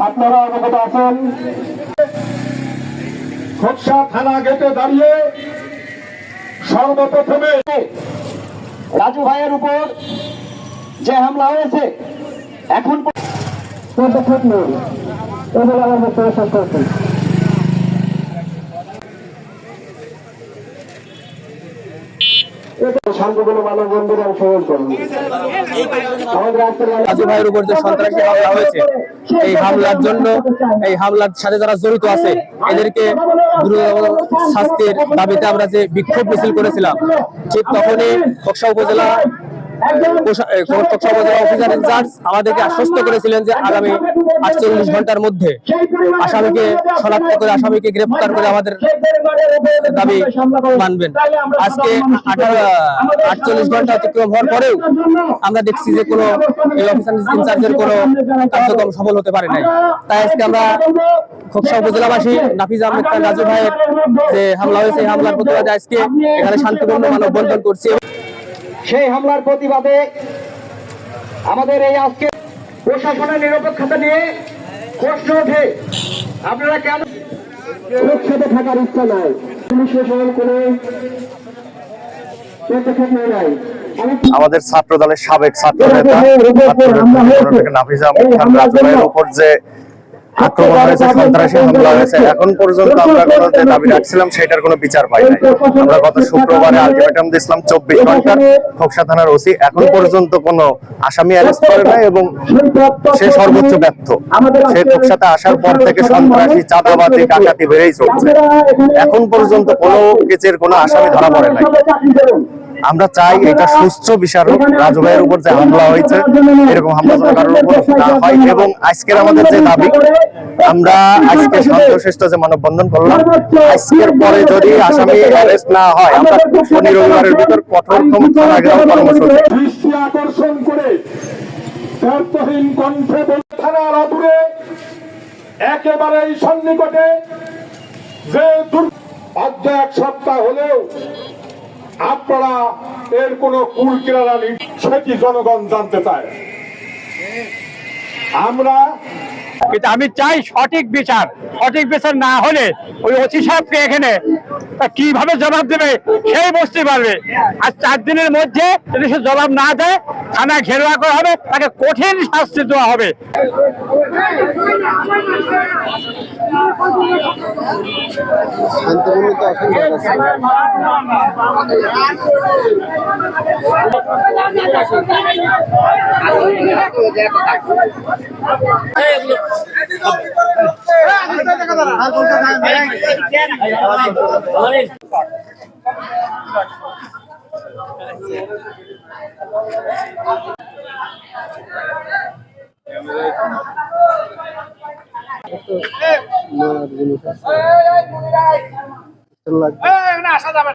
আপনারা অবগত আছেন, খোকসা থানা গেটে দাঁড়িয়ে সর্বপ্রথমে রাজু ভাইয়ের উপর যে হামলা হয়েছে এখন রাজু ভাইয়ের উপর যে সন্ত্রাসী হামলা হয়েছে, এই হামলার জন্য, এই হামলার সাথে যারা জড়িত আছে এদেরকে দ্রুত শাস্তির দাবিতে আমরা যে বিক্ষোভ মিছিল করেছিলাম, ঠিক তখনই খোকসা উপজেলা অফিসার ইনচার্জ আমাদেরকে আশ্বস্ত করেছিলেন যে আগামী 48 ঘন্টার মধ্যে আসামিকে শনাক্ত করে আসামিকে গ্রেফতার করে আমাদের দাবি মানবেন। আজকে 48 ঘন্টা অতিক্রম হওয়ার পরেও আমরা দেখছি যে কোনো অফিসার ইনচার্জের কোনো কার্যক্রম সফল হতে পারে নাই। তাই আজকে আমরা খোকসা উপজেলাবাসী নাফিজ আহমেদ খান রাজু ভাইয়ের যে হামলা হয়েছে এই হামলার প্রতিবাদে আজকে এখানে শান্তিপূর্ণ মানববন্ধন করছি। সেই হামলার প্রতিবাদে আমাদের এই আজকে প্রশাসনের নিরপেক্ষতা নিয়ে প্রশ্ন ওঠে, আপনারা কেন একসাথে থাকার ইচ্ছা নাই? আমাদের ছাত্র দলের সাবেক ছাত্র নেতা নাফিজ আহমেদ খান রাজু ভাইয়ের উপর যে আক্রমণ হয়েছে, সন্ত্রাসী হামলা হয়েছে, এখন পর্যন্ত আমরা কোনো যে দাবি রাখছিলাম সেটার কোনো বিচার পাই নাই। আমরা গত শুক্রবারে আলটিমেটাম দিয়েছিলাম 24 ঘন্টার। খোকসা থানার ওসি এখন পর্যন্ত কোনো আসামি অ্যারেস্ট করে নাই এবং সে সর্বোচ্চ ব্যর্থ। সে খোকসাতে আসার পর থেকে সন্ত্রাসী, চাঁদাবাজি, ডাকাতি বেড়েই চলছে। এখন পর্যন্ত কোনো কেসের কোনো আসামি ধরা পড়ে নাই। আমরা চাই এটা সুস্থ বিচার হোক। রাজু ভাইয়ের উপর যে হামলা হয়েছে এরকম হামলা যেন কারোর উপর না হয়। এবং আজকের আমাদের যে দাবি, আমরা আজকে শান্তশিষ্ট যে মানববন্ধন করলাম, আজকের পরে যদি আসামি অ্যারেস্ট না হয় আমরা শনি রবিবারের ভিতর কঠোরতম থানাগ্রাম কর্মসূচি দৃষ্টি আকর্ষণ করে শর্তহীন কণ্ঠে থানার অদূরে একেবারেই সন্নিকটে যে অর্ধ এক সপ্তাহ হলেও আপনারা এর কোন কুল কিনারা নেই, সেটি জনগণ জানতে চায়। আমি চাই সঠিক বিচার না হলে ওই ওসি সাহেবকে এখানে কিভাবে জবাব দেবে সেই বুঝতে পারবে। আর 4 দিনের মধ্যে যদি সে জবাব না দেয় থানা ঘেরোয়া করা হবে, তাকে কঠিন শাস্তি দেওয়া হবে। আসা যাবে